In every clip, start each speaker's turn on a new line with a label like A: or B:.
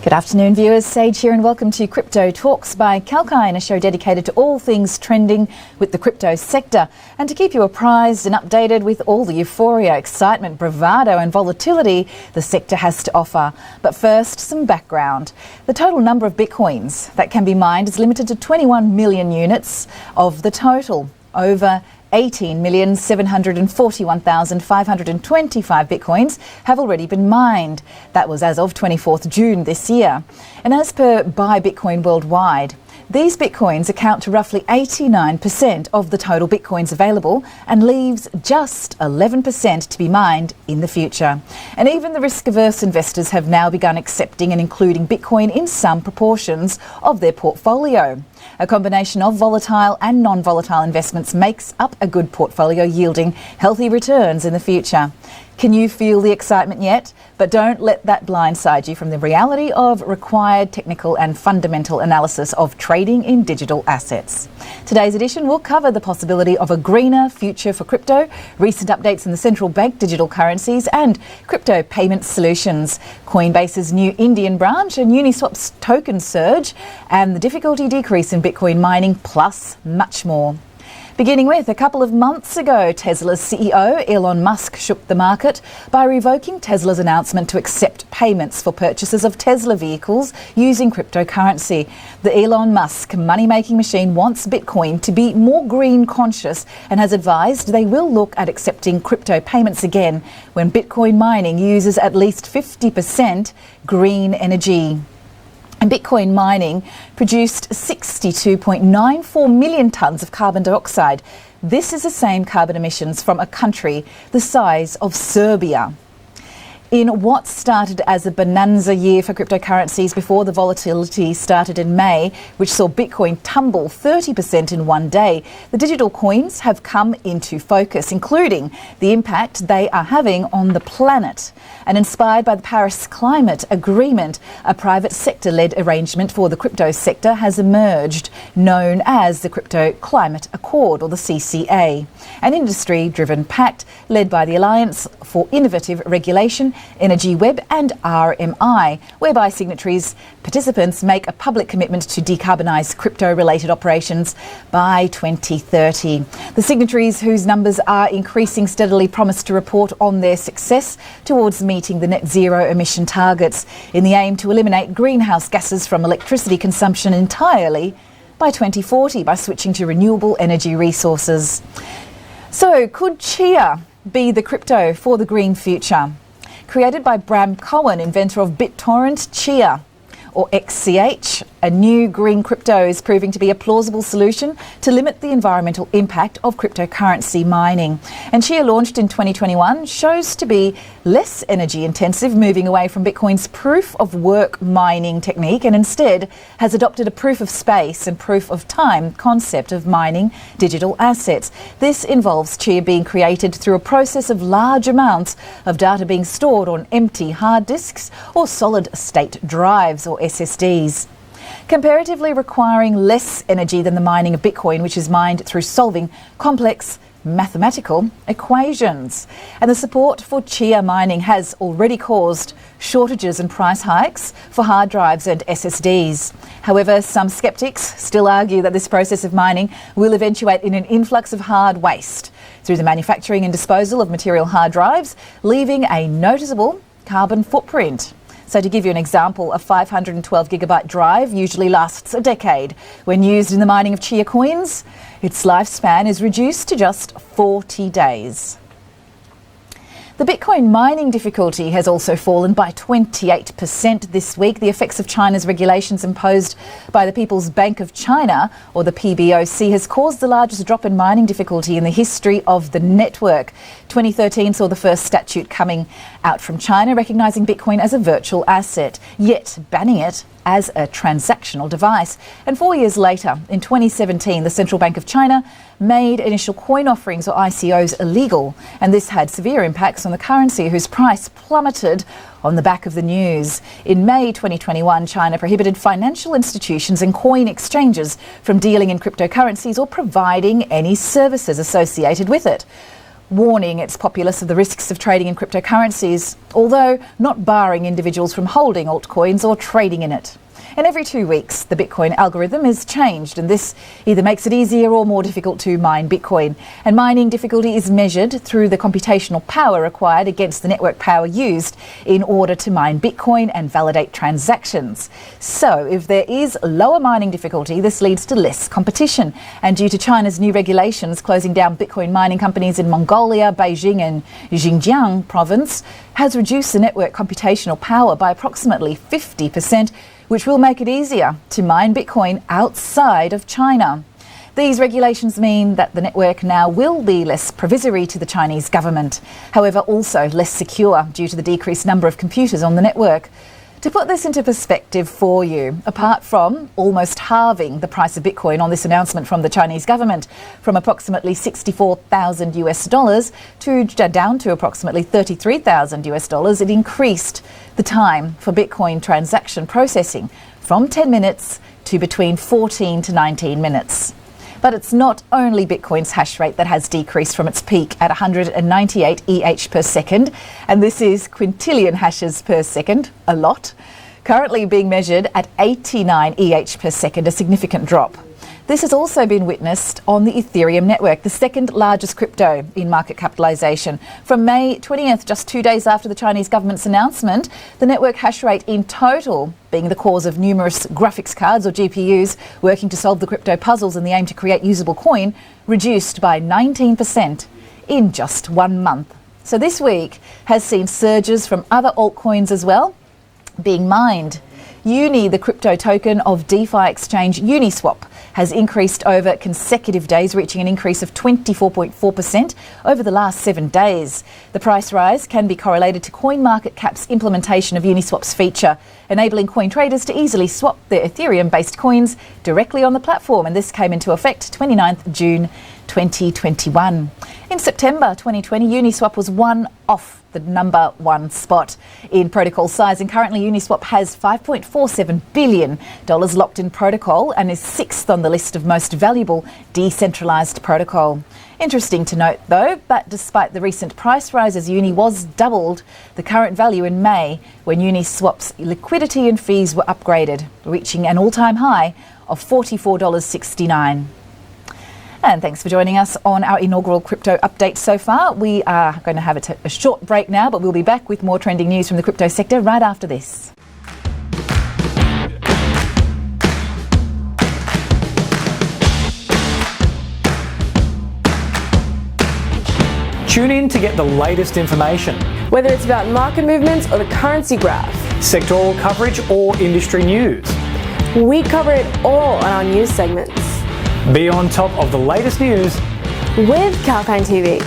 A: Good afternoon, viewers. Sage here and welcome to Crypto Talks by Kalkine, a show dedicated to all things trending with the crypto sector and to keep you apprised and updated with all the euphoria, excitement, bravado and volatility the sector has to offer. But first, some background. The total number of Bitcoins that can be mined is limited to 21 million units of the total. Over 18,741,525 Bitcoins have already been mined. That was as of 24th June this year. And as per Buy Bitcoin Worldwide, these Bitcoins account to roughly 89% of the total Bitcoins available and leaves just 11% to be mined in the future. And even the risk-averse investors have now begun accepting and including Bitcoin in some proportions of their portfolio. A combination of volatile and non-volatile investments makes up a good portfolio yielding healthy returns in the future. Can you feel the excitement yet? But don't let that blindside you from the reality of required technical and fundamental analysis of trading in digital assets. Today's edition will cover the possibility of a greener future for crypto, recent updates in the central bank digital currencies and crypto payment solutions, Coinbase's new Indian branch and Uniswap's token surge, and the difficulty decrease in Bitcoin mining, plus much more. Beginning with, a couple of months ago, Tesla's CEO Elon Musk shook the market by revoking Tesla's announcement to accept payments for purchases of Tesla vehicles using cryptocurrency. The Elon Musk money-making machine wants Bitcoin to be more green conscious and has advised they will look at accepting crypto payments again when Bitcoin mining uses at least 50% green energy. And Bitcoin mining produced 62.94 million tonnes of carbon dioxide. This is the same carbon emissions from a country the size of Serbia. In what started as a bonanza year for cryptocurrencies before the volatility started in May, which saw Bitcoin tumble 30% in one day, the digital coins have come into focus, including the impact they are having on the planet. And inspired by the Paris Climate Agreement, a private sector-led arrangement for the crypto sector has emerged, known as the Crypto Climate Accord, or the CCA, an industry-driven pact led by the Alliance for Innovative Regulation, Energy Web and RMI, whereby participants make a public commitment to decarbonise crypto-related operations by 2030. The signatories, whose numbers are increasing steadily, promise to report on their success towards meeting the net zero emission targets in the aim to eliminate greenhouse gases from electricity consumption entirely by 2040 by switching to renewable energy resources. So, could Chia be the crypto for the green future? Created by Bram Cohen, inventor of BitTorrent, Chia, or XCH, a new green crypto is proving to be a plausible solution to limit the environmental impact of cryptocurrency mining. And Chia, launched in 2021, shows to be less energy intensive, moving away from Bitcoin's proof of work mining technique and instead has adopted a proof of space and proof of time concept of mining digital assets. This involves Chia being created through a process of large amounts of data being stored on empty hard disks or solid state drives or SSDs. Comparatively requiring less energy than the mining of Bitcoin, which is mined through solving complex mathematical equations. And the support for Chia mining has already caused shortages and price hikes for hard drives and SSDs. However, some skeptics still argue that this process of mining will eventuate in an influx of hard waste through the manufacturing and disposal of material hard drives, leaving a noticeable carbon footprint. So to give you an example, a 512 gigabyte drive usually lasts a decade. When used in the mining of Chia coins, its lifespan is reduced to just 40 days. The Bitcoin mining difficulty has also fallen by 28% this week. The effects of China's regulations imposed by the People's Bank of China, or the PBOC, has caused the largest drop in mining difficulty in the history of the network. 2013 saw the first statute coming out from China recognising Bitcoin as a virtual asset, yet banning it as a transactional device. And 4 years later, in 2017, the Central Bank of China made initial coin offerings, or ICOs, illegal. And this had severe impacts on the currency, whose price plummeted on the back of the news. In May 2021, China prohibited financial institutions and coin exchanges from dealing in cryptocurrencies or providing any services associated with it. warning its populace of the risks of trading in cryptocurrencies, although not barring individuals from holding altcoins or trading in it. And every 2 weeks, the Bitcoin algorithm is changed, and this either makes it easier or more difficult to mine Bitcoin. And mining difficulty is measured through the computational power required against the network power used in order to mine Bitcoin and validate transactions. So if there is lower mining difficulty, this leads to less competition. And due to China's new regulations closing down Bitcoin mining companies in Mongolia, Beijing and Xinjiang province, has reduced the network computational power by approximately 50%, which will make it easier to mine Bitcoin outside of China. These regulations mean that the network now will be less provisory to the Chinese government, however also less secure due to the decreased number of computers on the network. To put this into perspective for you, apart from almost halving the price of Bitcoin on this announcement from the Chinese government from approximately $64,000 to down to approximately $33,000, it increased the time for Bitcoin transaction processing from 10 minutes to between 14 to 19 minutes. But it's not only Bitcoin's hash rate that has decreased from its peak at 198 EH per second, and this is quintillion hashes per second, a lot, currently being measured at 89 EH per second, a significant drop. This has also been witnessed on the Ethereum network, the second largest crypto in market capitalization. From May 20th, just 2 days after the Chinese government's announcement, the network hash rate in total, being the cause of numerous graphics cards or GPUs working to solve the crypto puzzles in the aim to create usable coin, reduced by 19% in just 1 month. So this week has seen surges from other altcoins as well being mined. Uni, the crypto token of DeFi exchange Uniswap, has increased over consecutive days, reaching an increase of 24.4% over the last 7 days. The price rise can be correlated to CoinMarketCap's implementation of Uniswap's feature, enabling coin traders to easily swap their Ethereum-based coins directly on the platform, and this came into effect 29th June 2021. In September 2020, Uniswap was one off the number one spot in protocol size, and currently Uniswap has $5.47 billion locked in protocol and is 6th on the list of most valuable decentralized protocol. Interesting to note though, that despite the recent price rises, Uni was doubled the current value in May when Uniswap's liquidity and fees were upgraded, reaching an all-time high of $44.69. And thanks for joining us on our inaugural crypto update so far. We are going to have a short break now, but we'll be back with more trending news from the crypto sector right after this.
B: Tune in to get the latest information.
C: Whether it's about market movements or the currency graph,
B: sectoral coverage or industry news.
C: We cover it all on our news segments.
B: Be on top of the latest news
C: with Kalkine TV.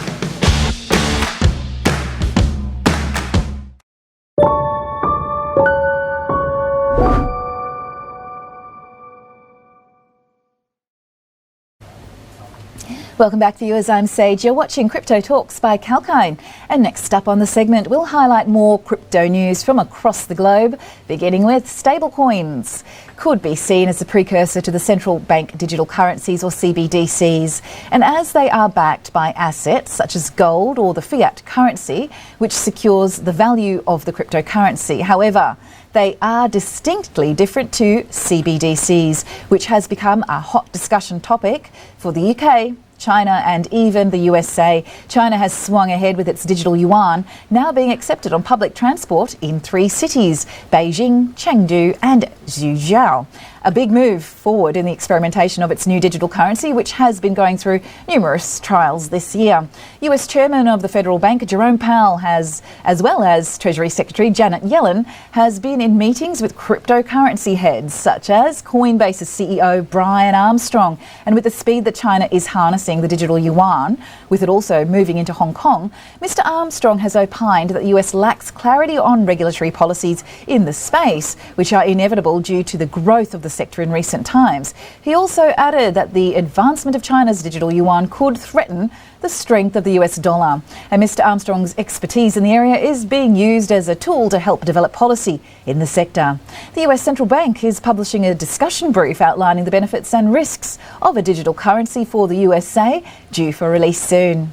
A: Welcome back, viewers. I'm Sage. You're watching Crypto Talks by Kalkine. And next up on the segment, we'll highlight more crypto news from across the globe, beginning with stablecoins. Could be seen as a precursor to the central bank digital currencies or CBDCs. And as they are backed by assets such as gold or the fiat currency, which secures the value of the cryptocurrency. However, they are distinctly different to CBDCs, which has become a hot discussion topic for the UK, China and even the USA. China has swung ahead with its digital yuan, now being accepted on public transport in 3 cities, Beijing, Chengdu and Zhujiao. A big move forward in the experimentation of its new digital currency, which has been going through numerous trials this year. US Chairman of the Federal Bank, Jerome Powell, has, as well as Treasury Secretary Janet Yellen, has been in meetings with cryptocurrency heads such as Coinbase's CEO Brian Armstrong. And with the speed that China is harnessing the digital yuan, with it also moving into Hong Kong, Mr. Armstrong has opined that the US lacks clarity on regulatory policies in the space, which are inevitable due to the growth of the sector in recent times. He also added that the advancement of China's digital yuan could threaten the strength of the US dollar. And Mr. Armstrong's expertise in the area is being used as a tool to help develop policy in the sector. The US Central Bank is publishing a discussion brief outlining the benefits and risks of a digital currency for the USA, due for release soon.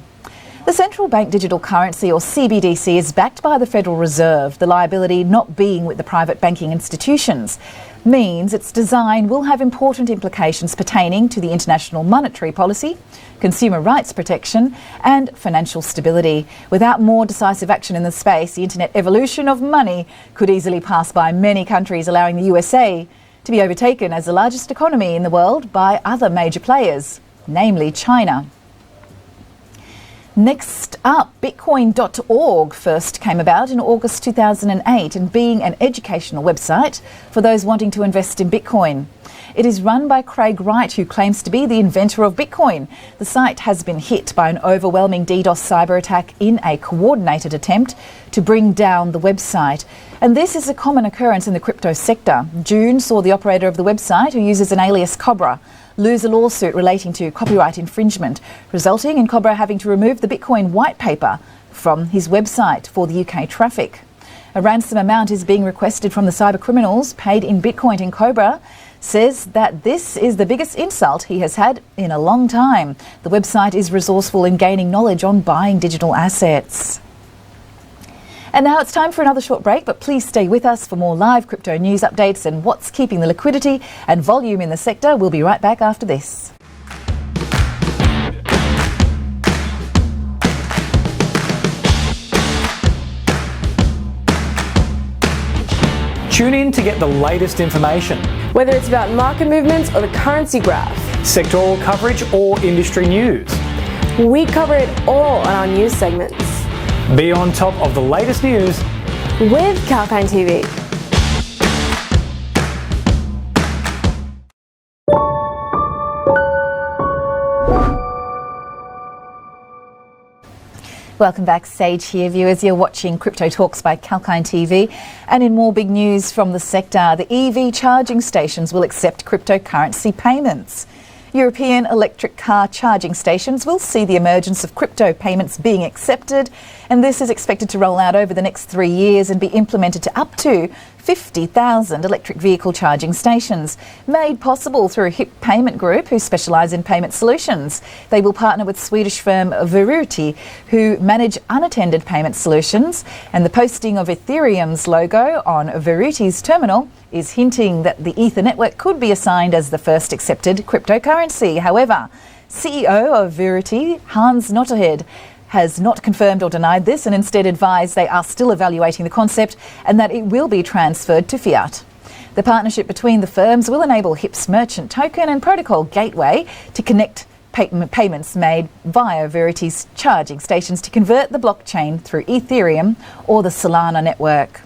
A: The central bank digital currency, or CBDC, is backed by the Federal Reserve. The liability not being with the private banking institutions means its design will have important implications pertaining to the international monetary policy, consumer rights protection and financial stability. Without more decisive action in the space, the internet evolution of money could easily pass by many countries, allowing the USA to be overtaken as the largest economy in the world by other major players, namely China. Next up, Bitcoin.org first came about in August 2008 and being an educational website for those wanting to invest in Bitcoin. It is run by Craig Wright, who claims to be the inventor of Bitcoin. The site has been hit by an overwhelming DDoS cyber attack in a coordinated attempt to bring down the website. And this is a common occurrence in the crypto sector. June saw the operator of the website, who uses an alias Cobra, lose a lawsuit relating to copyright infringement, resulting in Cobra having to remove the Bitcoin white paper from his website for the UK traffic. A ransom amount is being requested from the cyber criminals paid in Bitcoin, and Cobra says that this is the biggest insult he has had in a long time. The website is resourceful in gaining knowledge on buying digital assets. And now it's time for another short break, but please stay with us for more live crypto news updates and what's keeping the liquidity and volume in the sector. We'll be right back after this.
B: Tune in to get the latest information,
C: Whether it's about market movements or the currency graph,
B: sectoral coverage or industry news.
C: we cover it all on our news segments.
B: Be on top of the latest news
C: With Kalkine TV.
A: Welcome back, Sage here, viewers. You're watching Crypto Talks by Kalkine TV. And in more big news from the sector, the EV charging stations will accept cryptocurrency payments. European electric car charging stations will see the emergence of crypto payments being accepted, and this is expected to roll out over the next 3 years and be implemented to up to 50,000 electric vehicle charging stations, made possible through a HIP payment group who specialise in payment solutions. They will partner with Swedish firm Verity, who manage unattended payment solutions, and the posting of Ethereum's logo on Verity's terminal is hinting that the Ether network could be assigned as the first accepted cryptocurrency. However, CEO of Verity, Hans Notterhed, has not confirmed or denied this and instead advised they are still evaluating the concept and that it will be transferred to fiat. The partnership between the firms will enable HIP's merchant token and protocol gateway to connect payments made via Verity's charging stations to convert the blockchain through Ethereum or the Solana network.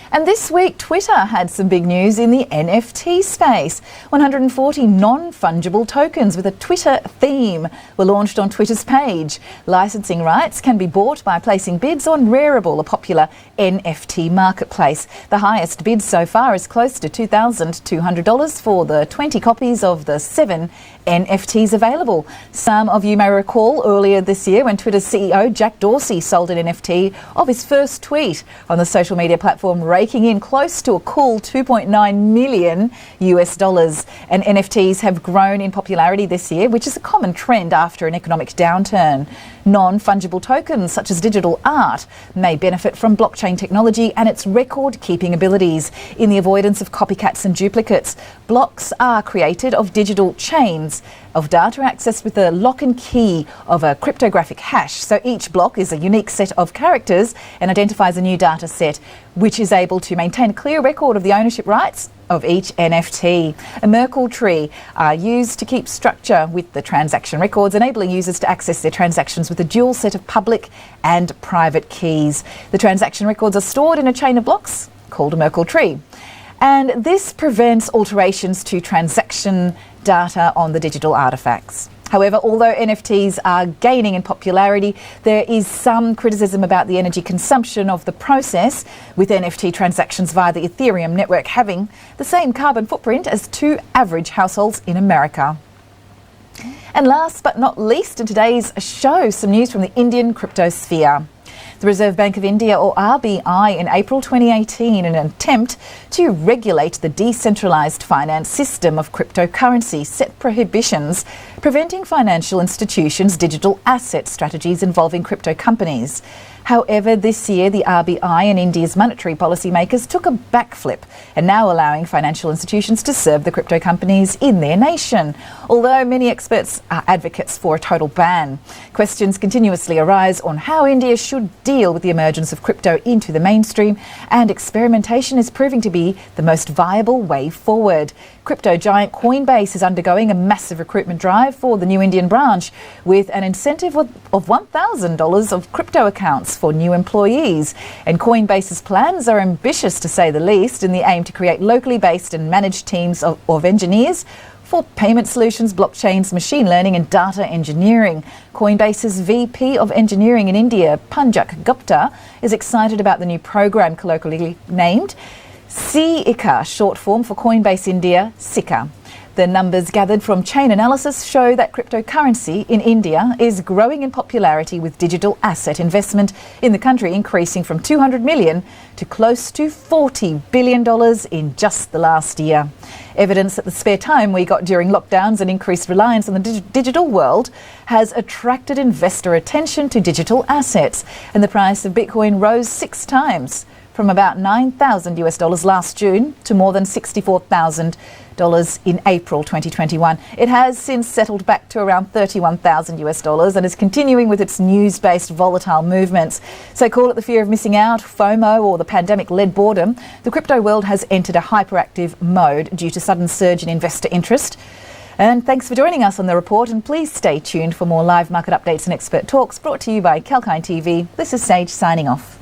A: And this week, Twitter had some big news in the NFT space. 140 non-fungible tokens with a Twitter theme were launched on Twitter's page. Licensing rights can be bought by placing bids on Rarible, a popular NFT marketplace. The highest bid so far is close to $2,200 for the 20 copies of the 7 NFTs available. Some of you may recall earlier this year when Twitter's CEO Jack Dorsey sold an NFT of his first tweet on the social media platform, raking in close to a cool $2.9 million US. And NFTs have grown in popularity this year, which is a common trend after an economic downturn. Non-fungible tokens such as digital art may benefit from blockchain technology and its record-keeping abilities in the avoidance of copycats and duplicates. Blocks are created of digital chains of data accessed with the lock and key of a cryptographic hash. So each block is a unique set of characters and identifies a new data set, which is able to maintain a clear record of the ownership rights of each NFT. A Merkle tree are used to keep structure with the transaction records, enabling users to access their transactions with a dual set of public and private keys. The transaction records are stored in a chain of blocks called a Merkle tree. And this prevents alterations to transaction data on the digital artifacts. However, although NFTs are gaining in popularity, there is some criticism about the energy consumption of the process, with NFT transactions via the Ethereum network having the same carbon footprint as 2 average households in America. And last but not least in today's show, some news from the Indian crypto sphere. the Reserve Bank of India, or RBI, in April 2018 in an attempt to regulate the decentralised finance system of cryptocurrency, set prohibitions preventing financial institutions' digital asset strategies involving crypto companies. However, this year the RBI and India's monetary policymakers took a backflip and now allowing financial institutions to serve the crypto companies in their nation, although many experts are advocates for a total ban. Questions continuously arise on how India should deal with the emergence of crypto into the mainstream, and experimentation is proving to be the most viable way forward. Crypto giant Coinbase is undergoing a massive recruitment drive for the new Indian branch, with an incentive of $1,000 of crypto accounts for new employees. And Coinbase's plans are ambitious, to say the least, in the aim to create locally based and managed teams of engineers for payment solutions, blockchains, machine learning and data engineering. Coinbase's VP of Engineering in India, Panjak Gupta, is excited about the new program, colloquially named CICA, short form for Coinbase India, SICA. The numbers gathered from chain analysis show that cryptocurrency in India is growing in popularity, with digital asset investment in the country increasing from $200 million to close to $40 billion in just the last year. Evidence that the spare time we got during lockdowns and increased reliance on the digital world has attracted investor attention to digital assets, and the price of Bitcoin rose 6 times, from about $9,000 last June to more than $64,000 in April 2021. It has since settled back to around $31,000 and is continuing with its news-based volatile movements. So call it the fear of missing out, FOMO, or the pandemic-led boredom. The crypto world has entered a hyperactive mode due to sudden surge in investor interest. And thanks for joining us on The Report, and please stay tuned for more live market updates and expert talks brought to you by Kalkine TV. This is Sage signing off.